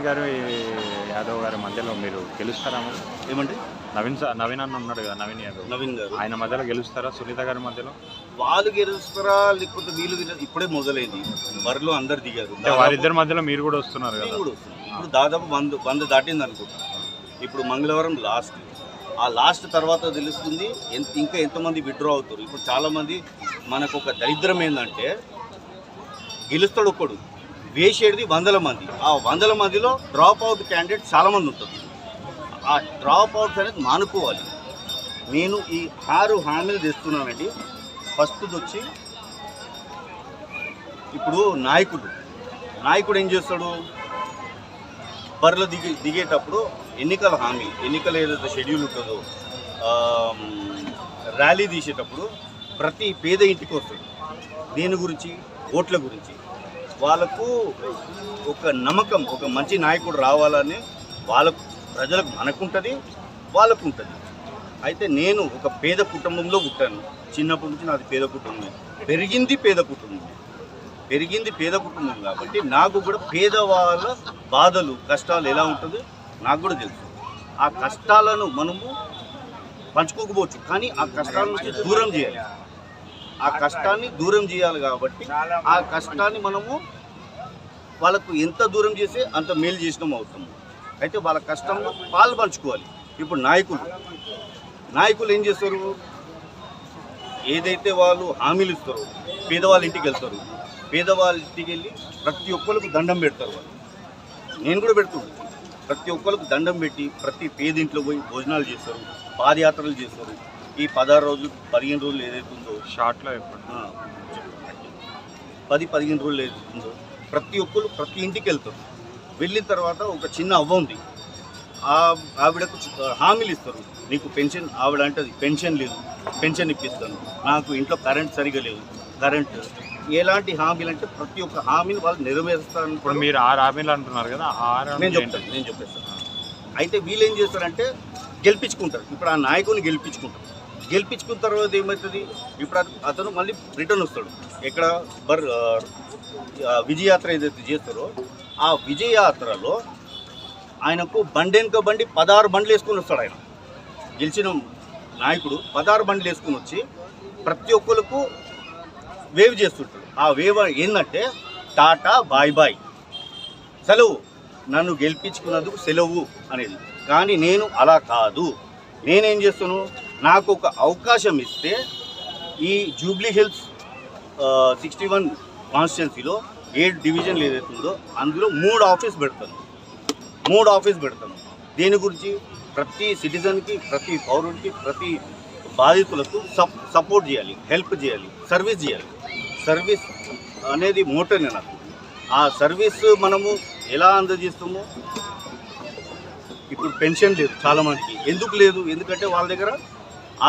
నవీన్ గారు యాదవ్ గారి మధ్యలో మీరు గెలుస్తారా? ఏమండి నవీన్ అన్న ఉన్నాడు కదా, నవీన్ గారు ఆయన మధ్యలో గెలుస్తారా? సునీత గారి మధ్యలో వాళ్ళు గెలుస్తారా లేకపోతే వీళ్ళు ఇప్పుడే మొదలైంది. బరిలో అందరు దిగారు. వారిద్దరి మధ్యలో మీరు కూడా వస్తున్నారు కదా. ఇప్పుడు దాదాపు 100 దాటింది అనుకుంటా. ఇప్పుడు మంగళవారం లాస్ట్. ఆ లాస్ట్ తర్వాత తెలుస్తుంది ఇంకా ఎంతమంది విత్డ్రా అవుతారు. ఇప్పుడు చాలామంది మనకు ఒక దరిద్రం ఏంటంటే గెలుస్తాడు ఒక్కడు, వేసేది 100 మంది. ఆ 100 మందిలో డ్రాప్ అవుట్ క్యాండిడేట్ చాలామంది ఉంటారు. ఆ డ్రాప్ అవుట్స్ అనేది మానుకోవాలి. నేను ఈ 6 హామీలు తెస్తున్నానండి. ఫస్ట్ది వచ్చి ఇప్పుడు నాయకుడు ఏం చేస్తాడు, బరిలో దిగేటప్పుడు ఎన్నికల ఏదైతే షెడ్యూల్ ఉంటుందో ర్యాలీ తీసేటప్పుడు ప్రతి పేద ఇంటికి వస్తాడు. దేని గురించి? ఓట్ల గురించి. వాళ్ళకు ఒక నమ్మకం, ఒక మంచి నాయకుడు రావాలని వాళ్ళకు, ప్రజలకు మనకుంటుంది, వాళ్ళకు ఉంటుంది. అయితే నేను ఒక పేద కుటుంబంలో పుట్టాను. చిన్నప్పటి నుంచి నాది పేద కుటుంబం, పెరిగింది పేద కుటుంబం కాబట్టి నాకు కూడా పేదవాళ్ళ బాధలు, కష్టాలు ఎలా ఉంటుందో నాకు కూడా తెలుసు. ఆ కష్టాలను మనము పంచుకోకపోవచ్చు, కానీ ఆ కష్టాల నుంచి దూరం చేయాలి. ఆ కష్టాన్ని దూరం చేయాలి కాబట్టి ఆ కష్టాన్ని మనము వాళ్ళకు ఎంత దూరం చేస్తే అంత మేలు చేసినాం అవుతాము. అయితే వాళ్ళ కష్టంలో పాలు పంచుకోవాలి. ఇప్పుడు నాయకులు ఏం చేస్తారు, ఏదైతే వాళ్ళు హామీలు ఇస్తారో పేదవాళ్ళ ఇంటికి వెళ్తారు. పేదవాళ్ళ ఇంటికి వెళ్ళి ప్రతి ఒక్కరికి దండం పెడతారు. వాళ్ళు, నేను కూడా పెడుతున్నాను. ప్రతి ఒక్కరికి దండం పెట్టి ప్రతి పేదింట్లో పోయి భోజనాలు చేస్తారు, పాదయాత్రలు చేస్తారు. ఈ 16 రోజులు 15 రోజులు ఏదైతే ఉందో షార్ట్లో 10-15 రోజులు ఏదైతే ఉందో ప్రతి ఒక్కరు ప్రతి ఇంటికి వెళ్తారు. వెళ్ళిన తర్వాత ఒక చిన్న అవ్వ ఉంది, ఆవిడకు హామీలు ఇస్తారు. నీకు పెన్షన్, ఆవిడ అంటది పెన్షన్ లేదు, పెన్షన్ ఇప్పిస్తాను, నాకు ఇంట్లో కరెంట్ సరిగా లేదు, కరెంట్. ఎలాంటి హామీలు అంటే ప్రతి ఒక్క హామీని వాళ్ళు నెరవేరుస్తారని. ఇప్పుడు మీరు 6 హామీలు అంటున్నారు కదా, నేను చెప్పేస్తాను. అయితే వీళ్ళు ఏం చేస్తారంటే గెలిపించుకుంటారు. ఇప్పుడు ఆ నాయకుని గెలిపించుకున్న తర్వాత ఏమవుతుంది, ఇప్పుడు అతను మళ్ళీ రిటర్న్ వస్తాడు. ఎక్కడ విజయయాత్ర ఏదైతే చేస్తారో ఆ విజయయాత్రలో ఆయనకు బండెనక బండి 16 బండ్లు వేసుకొని వస్తాడు. ఆయన గెలిచిన నాయకుడు 16 బండ్లు వేసుకొని వచ్చి ప్రతి ఒక్కరికి వేవ్ చేస్తుంటాడు. ఆ వేవ్ ఏంటంటే టాటా బాయ్ బాయ్, సెలవు, నన్ను గెలిపించుకున్నందుకు సెలవు అనేది. కానీ నేను అలా కాదు. నేనేం చేస్తాను, నాకు ఒక అవకాశం ఇస్తే ఈ జూబ్లీ హిల్స్ 61 కాన్స్టిట్యున్సీలో 7 డివిజన్లు ఏదైతే ఉందో అందులో 3 ఆఫీస్ పెడతాను. దేని గురించి? ప్రతి సిటిజన్కి, ప్రతి పౌరుడికి, ప్రతి బాధితులకు సపోర్ట్ చేయాలి, హెల్ప్ చేయాలి, సర్వీస్ చేయాలి. సర్వీస్ అనేది మోటోనే నాకు. ఆ సర్వీస్ మనము ఎలా అందజేస్తామో, ఇప్పుడు పెన్షన్ లేదు చాలామందికి. ఎందుకు లేదు? ఎందుకంటే వాళ్ళ దగ్గర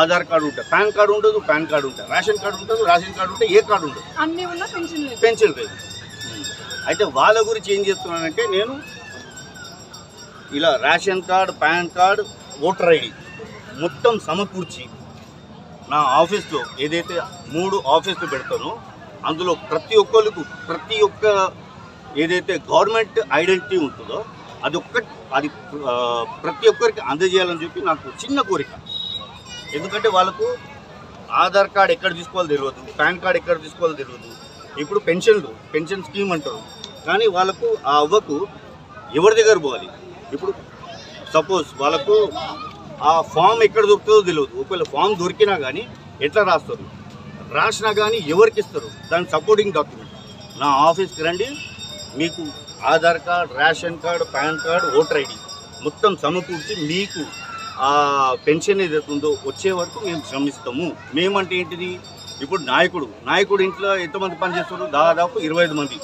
ఆధార్ కార్డు ఉంటుంది, పాన్ కార్డు ఉండదు, పాన్ కార్డు ఉంటుంది, రేషన్ కార్డు ఉంటుంది, రేషన్ కార్డు ఉంటే ఏ కార్డు ఉండదు, పెన్షన్ లేదు. అయితే వాళ్ళ గురించి ఏం చేస్తున్నానంటే నేను ఇలా ration card, pan card, voter ID మొత్తం సమకూర్చి నా ఆఫీస్లో ఏదైతే 3 ఆఫీసులు పెడతానో అందులో ప్రతి ఒక్క ఏదైతే గవర్నమెంట్ ఐడెంటిటీ ఉంటుందో అది ప్రతి ఒక్కరికి అందజేయాలని చెప్పి నాకు చిన్న కోరిక. ఎందుకంటే వాళ్ళకు ఆధార్ కార్డు ఎక్కడ తీసుకోవాలో తెలియదు, పాన్ కార్డు ఎక్కడ తీసుకోవాలో తెలియదు. ఇప్పుడు పెన్షన్ స్కీమ్ అంటారు, కానీ వాళ్ళకు ఆ అవ్వకు ఎవరి దగ్గర పోవాలి? ఇప్పుడు సపోజ్ వాళ్ళకు ఆ ఫామ్ ఎక్కడ దొరుకుతుందో తెలియదు. ఒకవేళ ఫామ్ దొరికినా కానీ ఎట్లా రాస్తారు, రాసినా కానీ ఎవరికి ఇస్తారు? దాని సపోర్టింగ్ డాక్యుమెంట్ నా ఆఫీస్కి రండి, మీకు Aadhaar card, ration card, pan card, voter ID మొత్తం సమకూర్చి మీకు ఆ పెన్షన్ ఏదైతే ఉందో వచ్చే వరకు మేము శ్రమిస్తాము. మేమంటే ఏంటిది? ఇప్పుడు నాయకుడు ఇంట్లో ఎంతమంది పనిచేస్తారు? దాదాపు 25 మంది.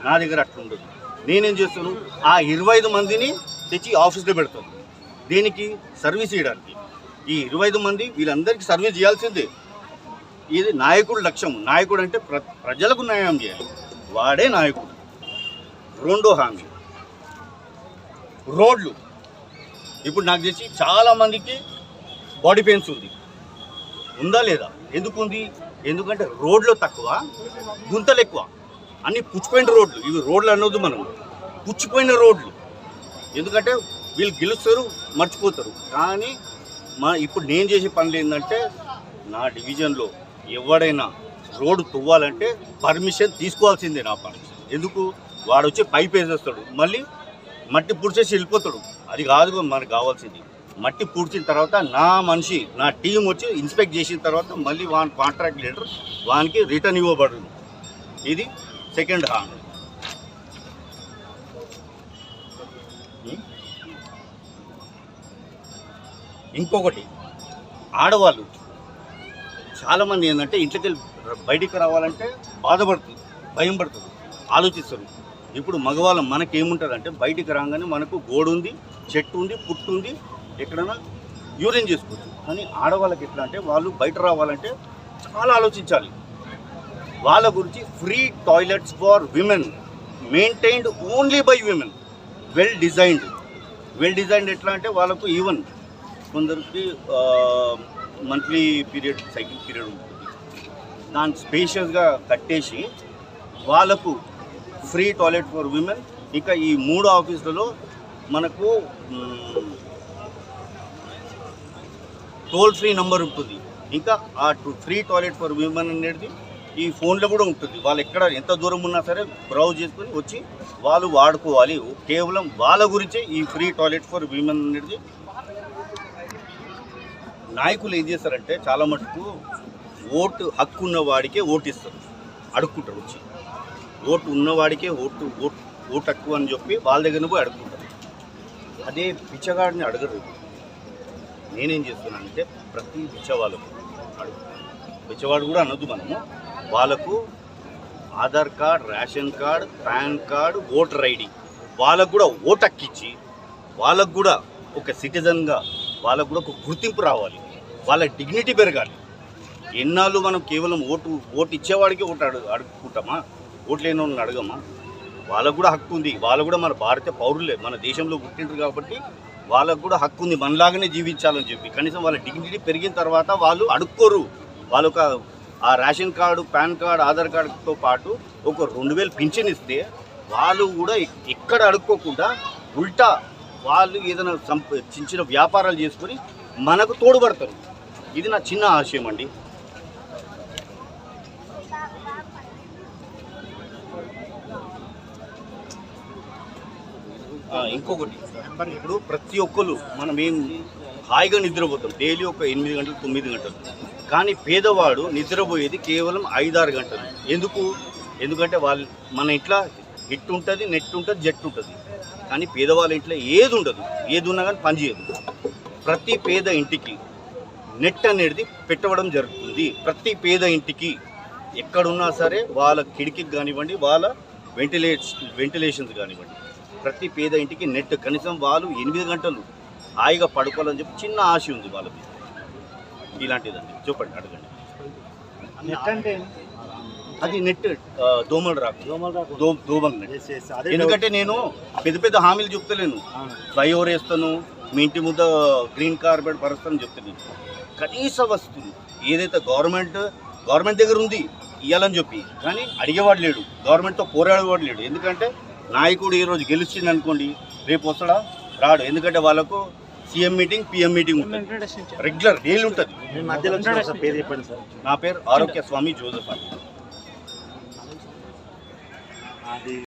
నా దగ్గర అట్లా ఉండదు. నేనేం చేస్తాను, ఆ 25 మందిని తెచ్చి ఆఫీస్లో పెడతాను. దేనికి? సర్వీస్ చేయడానికి. ఈ 25 మంది వీళ్ళందరికీ సర్వీస్ చేయాల్సిందే. ఇది నాయకుడు లక్ష్యం. నాయకుడు అంటే ప్రజలకు న్యాయం చేయాలి, వాడే నాయకుడు. రెండో హామీ రోడ్లు. ఇప్పుడు నాకు తెలిసి చాలామందికి బాడీ పెయిన్స్ ఉందా లేదా? ఎందుకు ఉంది? ఎందుకంటే రోడ్లు తక్కువ, గుంతలు ఎక్కువ, అన్ని పుచ్చిపోయిన రోడ్లు. ఇవి రోడ్లు అనొద్దు మనం, పుచ్చిపోయిన రోడ్లు. ఎందుకంటే వీళ్ళు గెలుస్తారు, మర్చిపోతారు. కానీ ఇప్పుడు నేను చేసే పనులు ఏంటంటే, నా డివిజన్లో ఎవడైనా రోడ్డు తువ్వాలంటే పర్మిషన్ తీసుకోవాల్సిందే. నా పర్మిషన్ ఎందుకు, వాడు వచ్చి పైప్ వేసేస్తాడు, మళ్ళీ మట్టి పూడ్చేసి వెళ్ళిపోతాడు. అది కాదు మనకు కావాల్సింది. మట్టి పూడ్చిన తర్వాత నా మనిషి, నా టీం వచ్చి ఇన్స్పెక్ట్ చేసిన తర్వాత మళ్ళీ వాని కాంట్రాక్ట్ లెటర్ వానికి రిటర్న్ ఇవ్వబడుతుంది. ఇది సెకండ్ హామీ. ఇంకొకటి, ఆడవాళ్ళు చాలామంది ఏంటంటే ఇంట్లోకి వెళ్ళి బయటికి రావాలంటే బాధపడుతుంది, భయం పడుతుంది, ఆలోచిస్తారు. ఇప్పుడు మగవాళ్ళం మనకేముంటుంది అంటే, బయటికి రాగానే మనకు గోడు ఉంది, చెట్టు ఉంది, పుట్టు ఉంది, ఎక్కడైనా యూరిన్ చేసుకోవచ్చు. కానీ ఆడవాళ్ళకి ఎట్లా అంటే, వాళ్ళు బయట రావాలంటే చాలా ఆలోచించాలి. వాళ్ళ గురించి free toilets for women maintained only by women, well designed ఎట్లా అంటే, వాళ్ళకు ఈవెన్ కొందరికి మంత్లీ పీరియడ్, సైకిల్ పీరియడ్ ఉంటుంది, దాన్ని స్పేషియస్గా కట్టేసి వాళ్ళకు ఫ్రీ టాయిలెట్ ఫర్ విమెన్. ఇంకా ఈ 3 ఆఫీసులలో మనకు టోల్ ఫ్రీ నెంబర్ ఉంటుంది. ఇంకా ఆ ఫ్రీ టాయిలెట్ ఫర్ విమెన్ అనేది ఈ ఫోన్లో కూడా ఉంటుంది. వాళ్ళు ఎక్కడ ఎంత దూరం ఉన్నా సరే బ్రౌజ్ చేసుకొని వచ్చి వాళ్ళు వాడుకోవాలి. కేవలం వాళ్ళ గురించే ఈ ఫ్రీ టాయిలెట్ ఫర్ విమెన్ అనేది. నాయకులు ఏం చేస్తారంటే, చాలా మటుకు ఓటు హక్కు ఉన్నవాడికే ఓటు ఇస్తారు, అడుక్కుంటారు వచ్చి. ఓటు ఉన్నవాడికే ఓటు హక్కు అని చెప్పి వాళ్ళ దగ్గర పోయి అడుక్కుంటారు. అదే పిచ్చగాడిని అడగరు. నేనేం చేస్తున్నానంటే, ప్రతి పిచ్చవాళ్ళకు పిచ్చవాడు కూడా అనొద్దు మనము, వాళ్ళకు Aadhaar card, ration card, pan card, voter ID, వాళ్ళకు కూడా ఓటు హక్కు ఇచ్చి, వాళ్ళకు కూడా ఒక సిటిజన్గా వాళ్ళకు కూడా ఒక గుర్తింపు రావాలి, వాళ్ళ డిగ్నిటీ పెరగాలి. ఎన్నాళ్ళు మనం కేవలం ఓటు ఇచ్చేవాడికి ఓటు అడుగుకుంటామా, ఓటు లేని వాళ్ళని అడగమా? వాళ్ళకు కూడా హక్కు ఉంది. వాళ్ళు కూడా మన భారతీయ పౌరులే, మన దేశంలో పుట్టింటారు కాబట్టి వాళ్ళకు కూడా హక్కు ఉంది మనలాగానే జీవించాలని చెప్పి. కనీసం వాళ్ళ డిగ్నిటీ పెరిగిన తర్వాత వాళ్ళు అడుక్కోరు. వాళ్ళొక ఆ ration card, pan card, Aadhaar కార్డుతో పాటు ఒక 2000 పింఛన్ ఇస్తే వాళ్ళు కూడా ఎక్కడ అడుక్కోకుండా ఉల్టా వాళ్ళు ఏదైనా చిన్న వ్యాపారాలు చేసుకొని మనకు తోడ్పడతారు. ఇది నా చిన్న ఆశయం అండి. ఇంకొకటి, ఇప్పుడు ప్రతి ఒక్కరు మనం ఏం హాయిగా నిద్రపోతాం డైలీ ఒక 8 గంటలు 9 గంటలు. కానీ పేదవాడు నిద్రపోయేది కేవలం 5-6 గంటలు. ఎందుకంటే వాళ్ళు మన ఇంట్లో హిట్ ఉంటుంది, నెట్ ఉంటుంది, జెట్ ఉంటుంది. కానీ పేదవాళ్ళ ఇంట్లో ఏది ఉండదు, ఏది ఉన్నా కానీ పనిచేయదు. ప్రతి పేద ఇంటికి నెట్ అనేది పెట్టడం జరుగుతుంది. ప్రతి పేద ఇంటికి ఎక్కడున్నా సరే వాళ్ళ కిటికీకి కానివ్వండి, వాళ్ళ వెంటిలేషన్స్ కానివ్వండి, ప్రతి పేద ఇంటికి నెట్. కనీసం వాళ్ళు 8 గంటలు హాయిగా పడుకోవాలని చెప్పి చిన్న ఆశ ఉంది వాళ్ళకి. ఇలాంటిదండి, చెప్పండి, అడగండి. అది నెట్, దోమలు రాకు, దోమలు నెట్. ఎందుకంటే నేను పెద్ద హామీలు చెప్తలేను, ఫ్లైఓవర్ వేస్తాను, మీ ఇంటి ముందు గ్రీన్ కార్పెట్ పరుస్తాను చెప్తాను. కనీస వస్తువులు ఏదైతే గవర్నమెంట్ దగ్గర ఉంది ఇవ్వాలని చెప్పి, కానీ అడిగేవాడు లేడు, గవర్నమెంట్తో పోరాడేవాడు లేడు. ఎందుకంటే నాయకుడు ఈరోజు గెలిచింది అనుకోండి, రేపు వస్తాడా, రాడు. ఎందుకంటే వాళ్ళకు సీఎం మీటింగ్, పిఎం మీటింగ్ ఉంటుంది, రెగ్యులర్ డైలీ ఉంటుంది. నా పేరు ఆరోగ్య స్వామి జోసెఫ్ అండి.